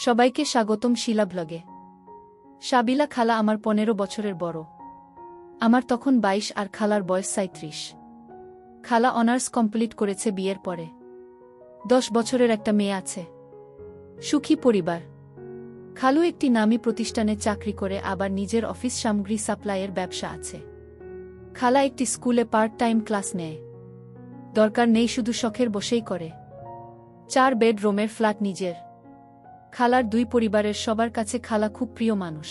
সবাইকে স্বাগতম শিলা ব্লগে। সাবিলা খালা আমার 15 বছরের বড়। আমার তখন 22 আর খালার বয়স 37। খালা অনার্স কমপ্লিট করেছে বিয়ের পরে। 10 বছরের একটা মেয়ে আছে। সুখী পরিবার। খালু একটি নামী প্রতিষ্ঠানে চাকরি করে, আবার নিজের অফিস সামগ্রী সাপ্লাইয়ের ব্যবসা আছে। খালা একটি স্কুলে পার্ট টাইম ক্লাস নেয়। দরকার নেই শুধু শখের বসেই করে। 4 বেডরুমের ফ্ল্যাট নিজের। খালার 2 পরিবারের সবার কাছে খালা খুব প্রিয় মানুষ।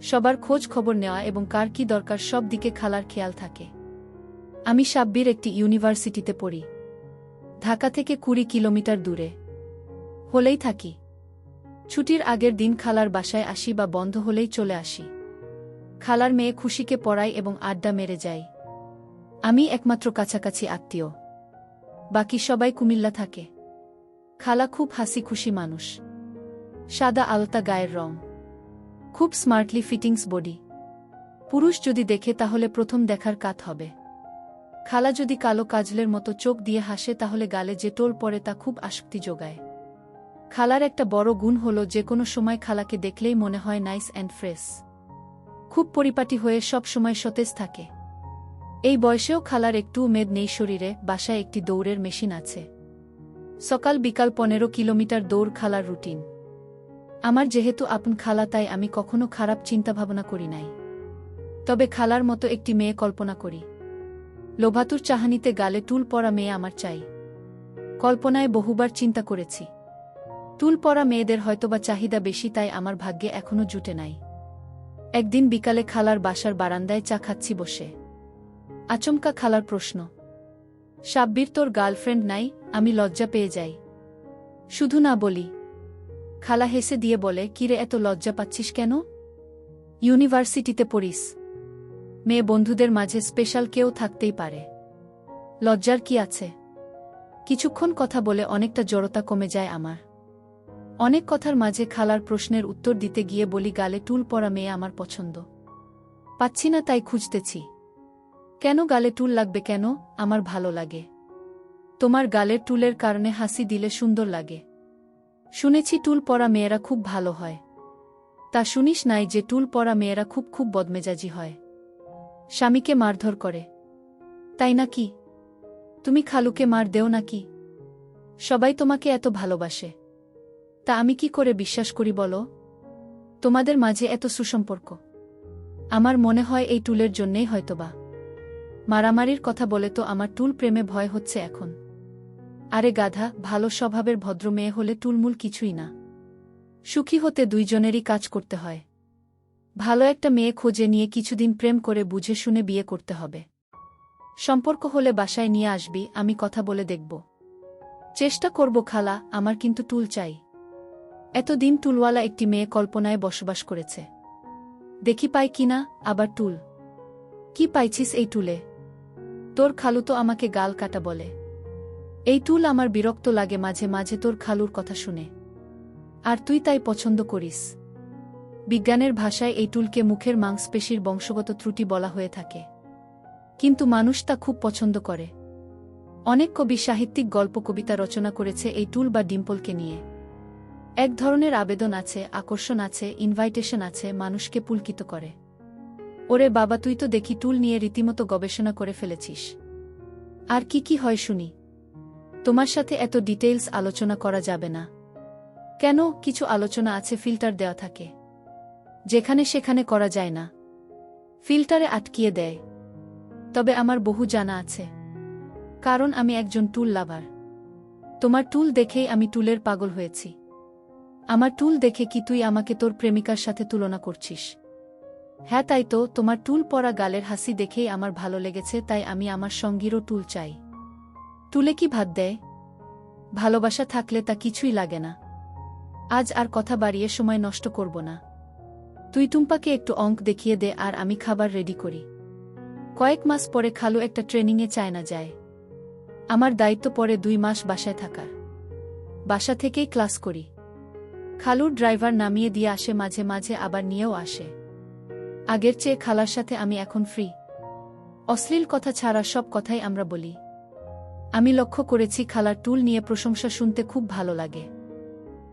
সবার খোঁজ খবর নেওয়া এবং কার কি দরকার সব দিকে খালার খেয়াল থাকে। আমি সাব্বির একটি ইউনিভার্সিটিতে পড়ি। ঢাকা থেকে 20 কিলোমিটার দূরে। হলেই থাকি। ছুটির আগের দিন খালার বাসায় আসি বা বন্ধ হলেই চলে আসি। খালার মেয়ে খুশিকে পড়াই এবং আড্ডা মেরে যাই। আমি একমাত্র কাছাকাছি আত্মীয়। বাকি সবাই কুমিল্লা থাকে। খালা খুব হাসি খুশি মানুষ। সাদা আলতা গায়ের রং। খুব স্মার্টলি ফিটিংস বডি। পুরুষ যদি দেখে তাহলে প্রথম দেখার কাত হবে। খালা যদি কালো কাজলের মতো চোখ দিয়ে হাসে তাহলে গালে যে টোল পড়ে তা খুব আসক্তি যোগায়। খালার একটা বড় গুণ হলো যে কোনো সময় খালাকে দেখলেই মনে হয় নাইস অ্যান্ড ফ্রেশ। খুব পরিপাটি হয়ে সব সময় সতেজ থাকে। এই বয়সেও খালার একটু মেদ নেই শরীরে। বাসায় একটি দৌড়ের মেশিন আছে। সকাল বিকাল 15 কিলোমিটার দৌড় খালার রুটিন। আমার যেহেতু আপন খালা তাই আমি কখনো খারাপ চিন্তাভাবনা করি নাই। তবে খালার মতো একটি মেয়ে কল্পনা করি। লোভাতুর চাহানিতে গালে টুল পরা মেয়ে আমার চাই। কল্পনায় বহুবার চিন্তা করেছি। টুল পরা মেয়েদের হয়তোবা চাহিদা বেশি, তাই আমার ভাগ্যে এখনো জুটে নাই। একদিন বিকালে খালার বাসার বারান্দায় চা খাচ্ছি বসে। আচমকা খালার প্রশ্ন, সাব্বির তোর গার্লফ্রেন্ড নাই? আমি লজ্জা পেয়ে যাই। শুধু না বলি। খালা হেসে দিয়ে বলে, কিরে এত লজ্জা পাচ্ছিস কেন? ইউনিভার্সিটিতে পড়িস। মেয়ে বন্ধুদের মাঝে স্পেশাল কেউ থাকতেই পারে। লজ্জার কি আছে? কিছুক্ষণ কথা বলে অনেকটা জড়তা কমে যায় আমার। অনেক কথার মাঝে খালার প্রশ্নের উত্তর দিতে গিয়ে বলি, গালে টুল পরা মেয়ে আমার পছন্দ। পাচ্ছি না তাই খুঁজতেছি। কেন গালে টুল লাগবে কেন? আমার ভালো লাগে। তোমার গালের টুলের কারণে হাসি দিলে সুন্দর লাগে। শুনেছি টুল পরা মেয়েরা খুব ভালো হয়। তা শুনিস নাই যে টুল পরা মেয়েরা খুব খুব বদমেজাজি হয়। স্বামীকে মারধর করে। তাই নাকি? তুমি খালুকে মার দেও নাকি? সবাই তোমাকে এত ভালোবাসে। তা আমি কি করে বিশ্বাস করি বলো? তোমাদের মাঝে এত সুসম্পর্ক। আমার মনে হয় এই টুলের জন্যেই হয়তোবা। মারামারির কথা বলে তো আমার টুল প্রেমে ভয় হচ্ছে এখন। আরে গাধা, ভালো স্বভাবের ভদ্র মেয়ে হলে টুলমুল কিছুই না। সুখী হতে দুইজনেরই কাজ করতে হয়। ভালো একটা মেয়ে খোঁজে নিয়ে কিছুদিন প্রেম করে বুঝে শুনে বিয়ে করতে হবে। সম্পর্ক হলে বাসায় নিয়ে আসবি, আমি কথা বলে দেখব। চেষ্টা করব খালা, আমার কিন্তু টুল চাই। এতদিন টুলওয়ালা একটি মেয়ে কল্পনায় বসবাস করেছে। দেখি পাই কিনা। আবার টুল? কি পাইছিস এই টুলে? তোর খালু তো আমাকে গাল কাটা বলে। এই টুল আমার বিরক্ত লাগে মাঝে মাঝে তোর খালুর কথা শুনে। আর তুই তাই পছন্দ করিস। বিজ্ঞানের ভাষায় এই টুলকে মুখের মাংসপেশির বংশগত ত্রুটি বলা হয়ে থাকে। কিন্তু মানুষ তা খুব পছন্দ করে। অনেক কবি সাহিত্যিক গল্প কবিতা রচনা করেছে এই টুল বা ডিম্পলকে নিয়ে। এক ধরনের আবেদন আছে, আকর্ষণ আছে, ইনভাইটেশন আছে, মানুষকে পুলকিত করে। ওরে বাবা, তুই তো দেখি টুল নিয়ে রীতিমতো গবেষণা করে ফেলেছিস। আর কি কি হয় শুনি? তোমার সাথে এত ডিটেইলস আলোচনা করা যাবে না। কেন? কিছু আলোচনা আছে ফিল্টার দেওয়া থাকে। যেখানে সেখানে করা যায় না। ফিল্টারে আটকিয়ে দেয়। তবে আমার বহু জানা আছে। কারণ আমি একজন টুল লাভার। তোমার টুল দেখেই আমি টুলের পাগল হয়েছি। আমার টুল দেখে কি তুই আমাকে তোর প্রেমিকার সাথে তুলনা করছিস? হ্যাঁ তাই তো, তোমার টুল পরা গালের হাসি দেখেই আমার ভালো লেগেছে, তাই আমি আমার সঙ্গীরও টুল চাই। টুলে কি ভাত দেয়? ভালোবাসা থাকলে তা কিছুই লাগে না। আজ আর কথা বাড়িয়ে সময় নষ্ট করব না। তুই টুম্পাকে একটু অঙ্ক দেখিয়ে দে আর আমি খাবার রেডি করি। কয়েক মাস পরে খালু একটা ট্রেনিংয়ে চায়না যায়। আমার দায়িত্ব পড়ে 2 মাস বাসায় থাকার। বাসা থেকেই ক্লাস করি। খালুর ড্রাইভার নামিয়ে দিয়ে আসে মাঝে মাঝে, আবার নিয়েও আসে। আগের চেয়ে খালার সাথে আমি এখন ফ্রি। অশ্লীল কথা ছাড়া সব কথাই আমরা বলি। আমি লক্ষ্য করেছি খালার টুল নিয়ে প্রশংসা শুনতে খুব ভালো লাগে।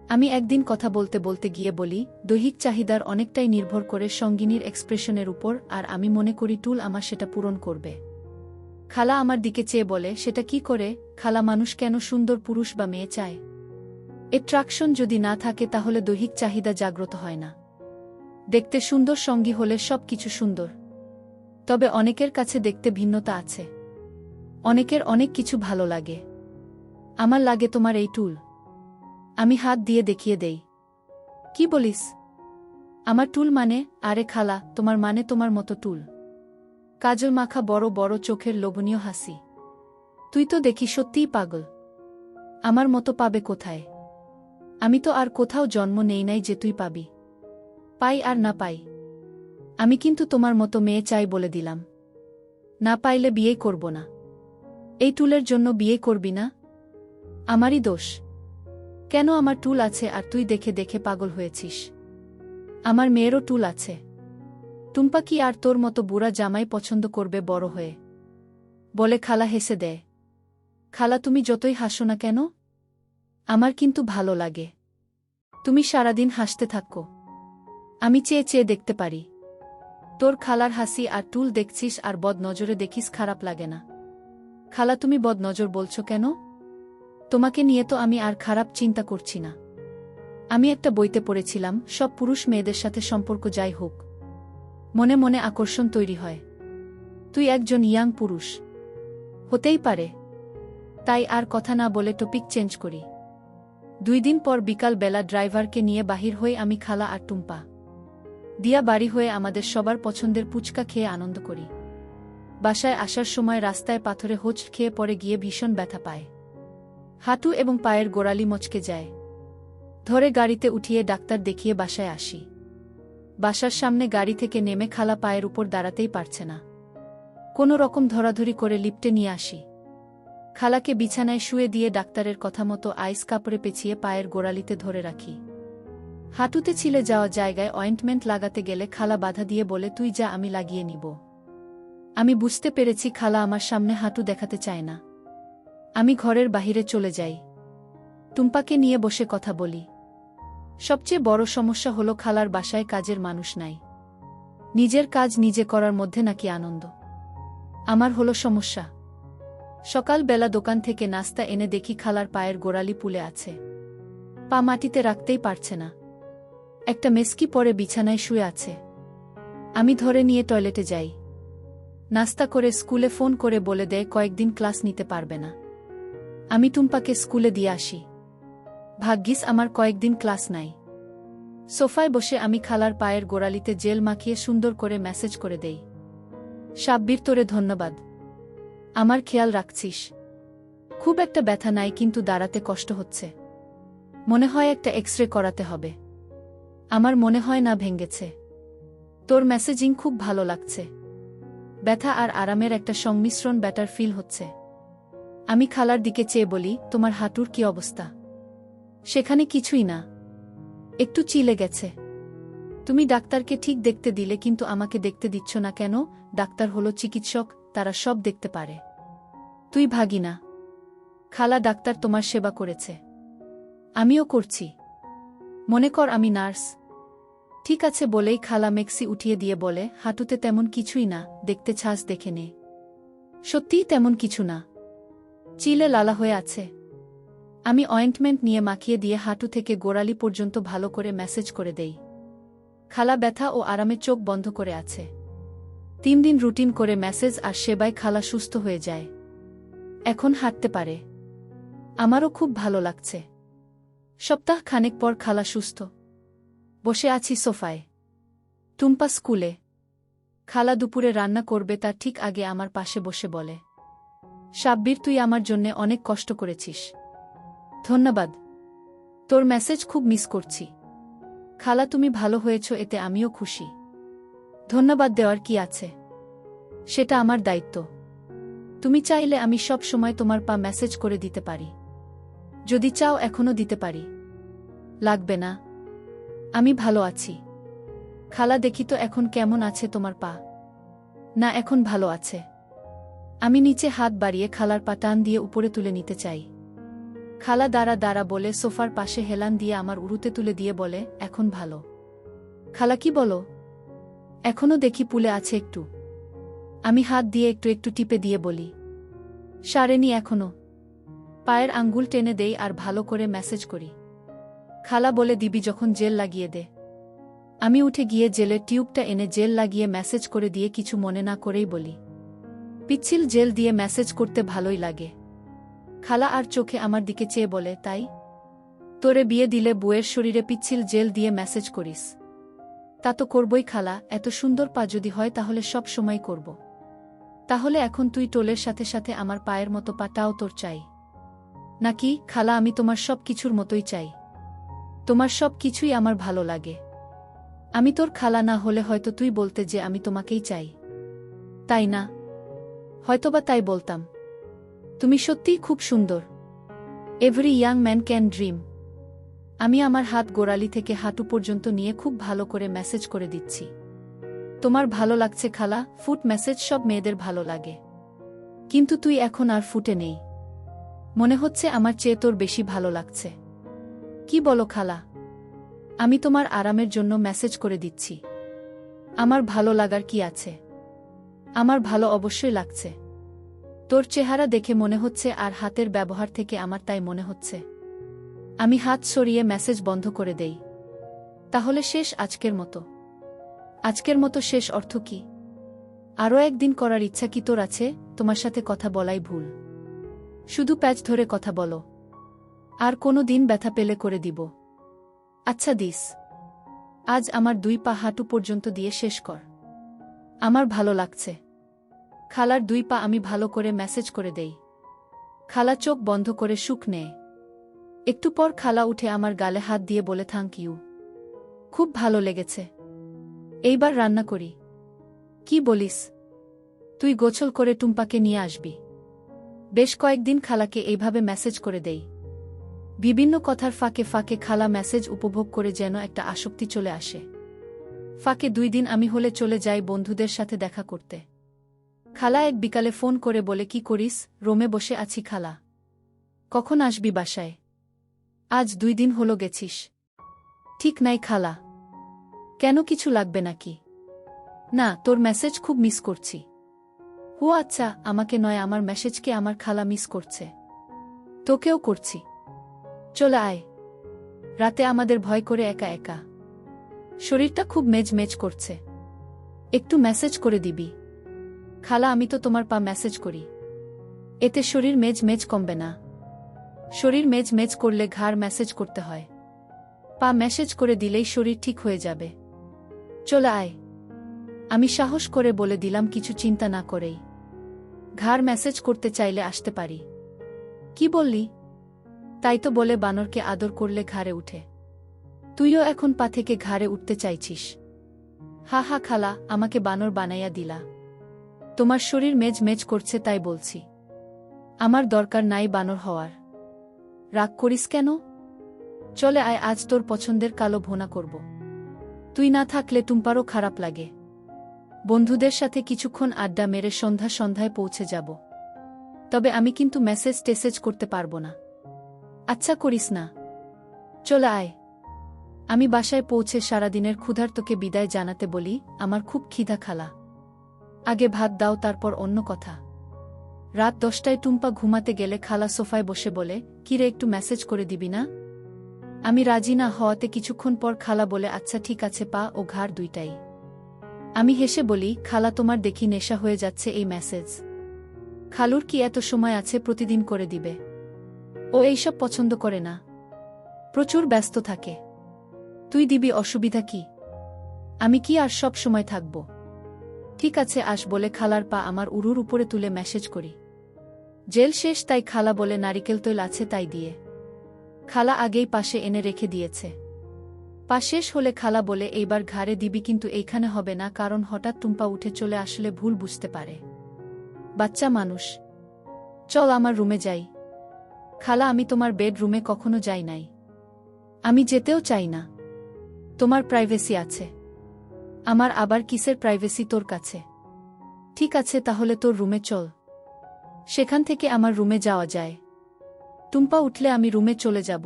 আমি একদিন কথা বলতে বলতে গিয়ে বলি, দৈহিক চাহিদার অনেকটাই নির্ভর করে সঙ্গিনীর এক্সপ্রেশনের উপর, আর আমি মনে করি টুল আমার সেটা পূরণ করবে। খালা আমার দিকে চেয়ে বলে, সেটা কি করে খালা? মানুষ কেন সুন্দর পুরুষ বা মেয়ে চায়? অ্যাট্রাকশন যদি না থাকে তাহলে দৈহিক চাহিদা জাগ্রত হয় না। দেখতে সুন্দর সঙ্গী হলে সব কিছু সুন্দর। তবে অনেকের কাছে দেখতে ভিন্নতা আছে। অনেকের অনেক কিছু ভালো লাগে। আমার লাগে তোমার এই টুল। আমি হাত দিয়ে দেখিয়ে দেই। কি বলিস? আমার টুল মানে? আরে খালা, তোমার মানে তোমার মতো টুল। কাজল মাখা বড় বড় চোখের লোভনীয় হাসি। তুই তো দেখি সত্যিই পাগল। আমার মতো পাবে কোথায়? আমি তো আর কোথাও জন্ম নেই নাই যে তুই পাবি। পাই আর না পাই, আমি কিন্তু তোমার মতো মেয়ে চাই বলে দিলাম। না পাইলে বিয়ে করব না। এই টুলের জন্য বিয়ে করবি না? আমারই দোষ। কেন? আমার টুল আছে আর তুই দেখে দেখে পাগল হয়েছিস। আমার মেয়েরও টুল আছে। টুম্পা কি আর তোর মতো বুড়া জামাই পছন্দ করবে বড় হয়ে? বলে খালা হেসে দেয়। খালা, তুমি যতই হাসো না কেন, আমার কিন্তু ভালো লাগে। তুমি সারাদিন হাসতে থাকো, আমি চেয়ে চেয়ে দেখতে পারি। তোর খালার হাসি আর টুল দেখছিস আর বদ নজরে দেখিস, খারাপ লাগে না? খালা, তুমি বদ নজর বলছো কেন? তোমাকে নিয়ে তো আমি আর খারাপ চিন্তা করছি না। আমি একটা বইতে পড়েছিলাম, সব পুরুষ মেয়েদের সাথে সম্পর্ক যাই হোক, মনে মনে আকর্ষণ তৈরি হয়। তুই একজন ইয়াং পুরুষ, হতেই পারে। তাই আর কথা না বলে টপিক চেঞ্জ করি। 2 দিন পর বিকাল বেলা ড্রাইভারকে নিয়ে বাহির হই আমি, খালা আর টুম্পা। দিয়া বাড়ি হয়ে আমাদের সবার পছন্দের পুচকা খেয়ে আনন্দ করি। বাসায় আসার সময় রাস্তায় পাথরে হোঁচ খেয়ে পড়ে গিয়ে ভীষণ ব্যথা পায়। হাঁটু এবং পায়ের গোড়ালি মচকে যায়। ধরে গাড়িতে উঠিয়ে ডাক্তার দেখিয়ে বাসায় আসি। বাসার সামনে গাড়ি থেকে নেমে খালা পায়ের উপর দাঁড়াতেই পারছে না। কোনো রকম ধরাধরি করে লিফটে নিয়ে আসি। খালাকে বিছানায় শুয়ে দিয়ে ডাক্তারের কথা মতো আইস কাপড়ে পেঁচিয়ে পায়ের গোড়ালিতে ধরে রাখি। হাঁটুতে ছিলে যাওয়া জায়গায় অয়েন্টমেন্ট লাগাতে গেলে খালা বাধা দিয়ে বলে, তুই যা, আমি লাগিয়ে নিব। আমি বুঝতে পেরেছি খালা আমার সামনে হাঁটু দেখাতে চায় না। আমি ঘরের বাহিরে চলে যাই। টুম্পাকে নিয়ে বসে কথা বলি। সবচেয়ে বড় সমস্যা হলো খালার বাসায় কাজের মানুষ নাই। নিজের কাজ নিজে করার মধ্যে নাকি আনন্দ। আমার হলো সমস্যা। সকালবেলা দোকান থেকে নাস্তা এনে দেখি খালার পায়ের গোড়ালি পুলে আছে। পা মাটিতে রাখতেই পারছে না। একটা মেস্কি পরে বিছানায় শুয়ে আছে। আমি ধরে নিয়ে টয়লেটে যাই। নাস্তা করে স্কুলে ফোন করে বলে দেয় কয়েকদিন ক্লাস নিতে পারবে না। আমি টুম্পাকে স্কুলে দিয়ে আসি। ভাগ্যিস আমার কয়েকদিন ক্লাস নাই। সোফায় বসে আমি খালার পায়ের গোড়ালিতে জেল মাখিয়ে সুন্দর করে মেসেজ করে দেই, সাব্বির, তোরে ধন্যবাদ, আমার খেয়াল রাখছিস। খুব একটা ব্যথা নাই, কিন্তু দাঁড়াতে কষ্ট হচ্ছে। মনে হয় একটা এক্সরে করাতে হবে। আমার মনে হয় না ভেঙেছে। তোর মেসেজিং খুব ভালো লাগছে। ব্যথা আর আরামের একটা সংমিশ্রণ, ব্যাটার ফিল হচ্ছে। আমি খালার দিকে চেয়ে বলি, তোমার হাঁটুর কি অবস্থা? সেখানে কিছুই না, একটু চিলে গেছে। তুমি ডাক্তারকে ঠিক দেখতে দিলে, কিন্তু আমাকে দেখতে দিচ্ছ না কেন? ডাক্তার হলো চিকিৎসক, তারা সব দেখতে পারে। তুই ভাগি না। খালা, ডাক্তার তোমার সেবা করেছে, আমিও করছি। মনে কর আমি নার্স। ঠিক আছে বলেই খালা মেক্সি উঠিয়ে দিয়ে বলে, হাঁটুতে তেমন কিছুই না, দেখতে ছাস দেখে নে। সত্যিই তেমন কিছু না, চিলে লালা হয়ে আছে। আমি অয়েন্টমেন্ট নিয়ে মাখিয়ে দিয়ে হাঁটু থেকে গোড়ালি পর্যন্ত ভালো করে ম্যাসেজ করে দেই। খালা ব্যথা ও আরামে চোখ বন্ধ করে আছে। 3 দিন রুটিন করে ম্যাসেজ আর সেবায় খালা সুস্থ হয়ে যায়। এখন হাঁটতে পারে। আমারও খুব ভালো লাগছে। সপ্তাহ খানেক পর খালা সুস্থ। বসে আছি সোফায়। টুম্পা স্কুলে। খালা দুপুরে রান্না করবে তার ঠিক আগে আমার পাশে বসে বলে, সাব্বির, তুই আমার জন্যে অনেক কষ্ট করেছিস। ধন্যবাদ। তোর মেসেজ খুব মিস করছি। খালা, তুমি ভালো হয়েছ এতে আমিও খুশি। ধন্যবাদ দেওয়ার কি আছে, সেটা আমার দায়িত্ব। তুমি চাইলে আমি সব সময় তোমার পা মেসেজ করে দিতে পারি। যদি চাও এখনো দিতে পারি। লাগবে না, আমি ভালো আছি। খালা, দেখি তো এখন কেমন আছে তোমার পা। না, এখন ভালো আছে। আমি নিচে হাত বাড়িয়ে খালার পা টান দিয়ে উপরে তুলে নিতে চাই। খালা দাঁড়া দাঁড়া বলে সোফার পাশে হেলান দিয়ে আমার উরুতে তুলে দিয়ে বলে, এখন ভালো। খালা কি বলো? এখনো দেখি পুলে আছে একটু। আমি হাত দিয়ে একটু একটু টিপে দিয়ে বলি, সারেনি এখনো। পায়ের আঙ্গুল টেনে দেই আর ভালো করে ম্যাসেজ করি। খালা বলে, দিবি যখন জেল লাগিয়ে দে। আমি উঠে গিয়ে জেলের টিউবটা এনে জেল লাগিয়ে ম্যাসেজ করে দিয়ে কিছু মনে না করেই বলি, পিচ্ছিল জেল দিয়ে ম্যাসেজ করতে ভালোই লাগে। খালা আর চোখে আমার দিকে চেয়ে বলে, তাই? তোরে বিয়ে দিলে বউয়ের শরীরে পিচ্ছিল জেল দিয়ে ম্যাসেজ করিস? তা তো করবই খালা, এত সুন্দর পা যদি হয় তাহলে সব সময় করব। তাহলে এখন তুই টোলের সাথে সাথে আমার পায়ের মতো পাটাও তোর চাই নাকি? খালা, আমি তোমার সব কিছুর মতোই চাই। তোমার সব কিছুই আমার ভালো লাগে। আমি তোর খালা না হলে হয়তো তুই বলতে যে আমি তোমাকেই চাই, তাই না? হয়তোবা তাই বলতাম। তুমি সত্যিই খুব সুন্দর। Every young man can dream. আমি আমার হাত গোড়ালি থেকে হাঁটু পর্যন্ত নিয়ে খুব ভালো করে মেসেজ করে দিচ্ছি। তোমার ভালো লাগছে খালা? ফুট মেসেজ সব মেয়েদের ভালো লাগে, কিন্তু তুই এখন আর ফুটে নেই। মনে হচ্ছে আমার চেয়ে তোর বেশি ভালো লাগছে। কি বলো খালা? আমি তোমার আরামের জন্য মেসেজ করে দিচ্ছি। আমার ভালো লাগার কি আছে? আমার ভালো অবশ্যই লাগছে। তোর চেহারা দেখে মনে হচ্ছে আর হাতের ব্যবহার থেকে আমার তাই মনে হচ্ছে। আমি হাত সরিয়ে মেসেজ বন্ধ করে দেই। তাহলে শেষ আজকের মতো? আজকের মতো শেষ অর্থ কি? আরও একদিন করার ইচ্ছা কি তোর আছে? তোমার সাথে কথা বলাই ভুল। শুধু প্যাচ ধরে কথা বলো। আর কোনো দিন ব্যথা পেলে করে দিব। আচ্ছা দিস। আজ আমার 2 পা হাঁটু পর্যন্ত দিয়ে শেষ কর। আমার ভালো লাগছে। খালার 2 পা আমি ভালো করে মেসেজ করে দেই। খালা চোখ বন্ধ করে সুখ নেয়। একটু পর খালা উঠে আমার গালে হাত দিয়ে বলে, থ্যাংক ইউ, খুব ভালো লেগেছে। এইবার রান্না করি। কি বলিস? তুই গোছল করে টুম্পাকে নিয়ে আসবি। বেশ কয়েকদিন খালাকে এইভাবে মেসেজ করে দেই। বিভিন্ন কথার ফাঁকে ফাঁকে খালা মেসেজ উপভোগ করে যেন একটা আসক্তি চলে আসে। ফাঁকে 2 দিন আমি হলে চলে যাই বন্ধুদের সাথে দেখা করতে। খালা এক বিকালে ফোন করে বলে, কি করিস? রোমে বসে আছি খালা। কখন আসবি বাসায়? আজ 2 দিন হলো গেছিস। ঠিক নাই খালা। কেন, কিছু লাগবে নাকি? না, তোর মেসেজ খুব মিস করছি। ও আচ্ছা, আমাকে নয়, আমার মেসেজকে আমার খালা মিস করছে। তোকেও করছি। চলে আয়। রাতে আমাদের ভয় করে একা একা। শরীরটা খুব মেজ করছে। একটু মেসেজ করে দিবি? খালা, আমি তো তোমার পা মেসেজ করি। এতে শরীর মেজ কমবে না। শরীর মেজ করলে ঘাড় মেসেজ করতে হয়। পা মেসেজ করে দিলেই শরীর ঠিক হয়ে যাবে। চলে আয়। আমি সাহস করে বলে দিলাম, কিছু চিন্তা না করেই। ঘাড় মেসেজ করতে চাইলে আসতে পারি। কি বললি? তাই তো বলে বানরকে আদর করলে ঘাড়ে উঠে। তুইও এখন পা থেকে ঘাড়ে উঠতে চাইছিস? হা হা খালা, আমাকে বানর বানাইয়া দিলা। তোমার শরীর মেজ করছে তাই বলছি। আমার দরকার নাই বানর হওয়ার। রাগ করিস কেন? চলে আয়, আজ তোর পছন্দের কালো ভোনা করব। তুই না থাকলে টুম্পারও খারাপ লাগে। বন্ধুদের সাথে কিছুক্ষণ আড্ডা মেরে সন্ধ্যায় পৌঁছে যাব। তবে আমি কিন্তু মেসেজ টেসেজ করতে পারবো না। আচ্ছা করিস না। চলে আয়। আমি বাসায় পৌঁছে সারাদিনের ক্ষুধার্তকে বিদায় জানাতে বলি, আমার খুব খিদা খালা। আগে ভাত দাও, তারপর অন্য কথা। রাত 10টায় টুম্পা ঘুমাতে গেলে খালা সোফায় বসে বলে, কিরে, একটু মেসেজ করে দিবি না? আমি রাজি না হওয়াতে কিছুক্ষণ পর খালা বলে, আচ্ছা ঠিক আছে, পা ও ঘাড় 2টাই। আমি হেসে বলি, খালা, তোমার দেখি নেশা হয়ে যাচ্ছে এই মেসেজ। খালুর কি এত সময় আছে প্রতিদিন করে দিবে? ও এইসব পছন্দ করে না, প্রচুর ব্যস্ত থাকে। তুই দিবি, অসুবিধা কি? আমি কি আর সব সময় থাকব? ঠিক আছে আস বলে খালার পা আমার উরুর উপরে তুলে মেসেজ করি। জেল শেষ তাই খালা বলে, নারিকেল তৈল আছে তাই দিয়ে। খালা আগেই পাশে এনে রেখে দিয়েছে। পা শেষ হলে খালা বলে, এইবার ঘাড়ে দিবি, কিন্তু এইখানে হবে না, কারণ হঠাৎ টুম্পা উঠে চলে আসলে ভুল বুঝতে পারে। বাচ্চা মানুষ। চল আমার রুমে যাই। খালা, আমি তোমার বেডরুমে কখনো যাই নাই। আমি যেতেও চাই না। তোমার প্রাইভেসি আছে। আমার আবার কিসের প্রাইভেসি তোর কাছে? ঠিক আছে, তাহলে তোর রুমে চল। সেখান থেকে আমার রুমে যাওয়া যায়। টুম্পা উঠলে আমি রুমে চলে যাব।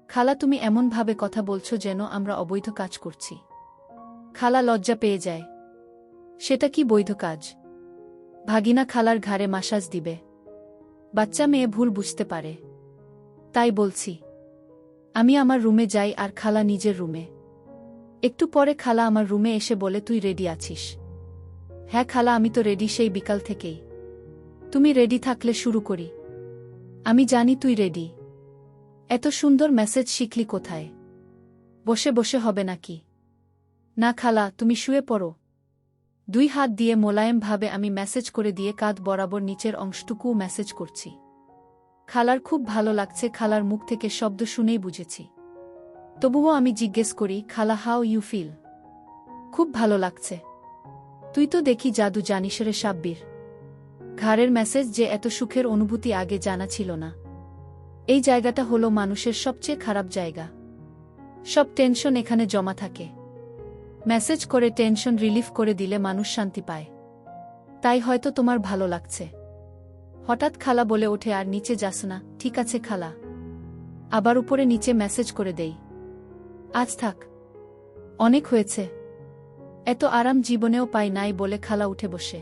খালা তুমি এমনভাবে কথা বলছো যেন আমরা অবৈধ কাজ করছি। খালা লজ্জা পেয়ে যায়। সেটা কি বৈধ কাজ? ভাগিনা খালার ঘাড়ে মাসাজ দিবে। বাচ্চা মেয়ে ভুল বুঝতে পারে। তাই বলছি। আমি আমার রুমে যাই আর খালা নিজের রুমে। একটু পরে খালা আমার রুমে এসে বলে তুই রেডি আছিস? হ্যাঁ খালা আমি তো রেডি সেই বিকাল থেকেই। তুমি রেডি থাকলে শুরু করি। আমি জানি তুই রেডি। এত সুন্দর মেসেজ শিখলি কোথায়? বসে বসে হবে নাকি? না খালা তুমি শুয়ে পড়ো। 2 হাত দিয়ে মোলায়েমভাবে আমি মেসেজ করে দিয়ে কাঁধ বরাবর নিচের অংশটুকুও মেসেজ করছি। খালার খুব ভালো লাগছে, খালার মুখ থেকে শব্দ শুনেই বুঝেছি। তবুও আমি জিজ্ঞেস করি খালা হাউ ইউ ফিল? খুব ভালো লাগছে। তুই তো দেখি জাদু জানিস রে সাব্বির। ঘাড়ের মেসেজ যে এত সুখের অনুভূতি আগে জানা ছিল না। এই জায়গাটা হলো মানুষের সবচেয়ে খারাপ জায়গা। সব টেনশন এখানে জমা থাকে। মেসেজ করে টেনশন রিলিফ করে দিলে মানুষ শান্তি পায়। তাই হয়তো তোমার ভালো লাগছে। হঠাৎ খালা বলে ওঠে আর নিচে যাস না? ঠিক আছে খালা। আবার উপরে নিচে মেসেজ করে দেই। আজ থাক, অনেক হয়েছে। এত আরাম জীবনেও পাই নাই বলে খালা উঠে বসে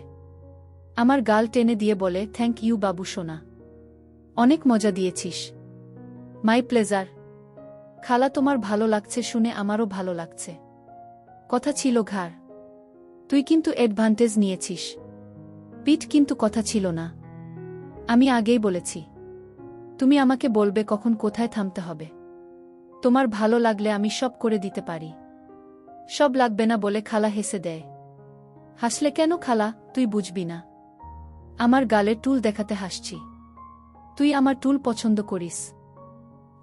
আমার গাল টেনে দিয়ে বলে থ্যাংক ইউ বাবু সোনা। অনেক মজা দিয়েছিস। My pleasure. খালা তোমার ভালো লাগছে শুনে আমারও ভালো লাগছে। কথা ছিল ঘাড়। তুই কিন্তু অ্যাডভান্টেজ নিয়েছিস। পিঠ কিন্তু কথা ছিল না। আমি আগেই বলেছি। তুমি আমাকে বলবে কখন কোথায় থামতে হবে। তোমার ভালো লাগলে আমি সব করে দিতে পারি। সব লাগবে না বলে খালা হেসে দেয়। হাসলে কেন খালা? তুই বুঝবি না। আমার গালে টুল দেখাতে হাসছি। তুই আমার টুল পছন্দ করিস?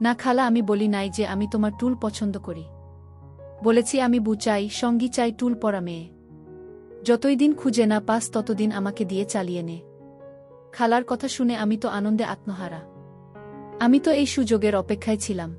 না খালা আমি বলি নাই যে আমি তোমার টুল পছন্দ করি। বলেছি আমি বউ চাই, সঙ্গী চাই, টুল পরা মেয়ে। যতই দিন খুঁজে না পাস ততদিন আমাকে দিয়ে চালিয়ে নে। খালার কথা শুনে আমি তো আনন্দে আত্মহারা। আমি তো এই সুযোগের অপেক্ষায় ছিলাম।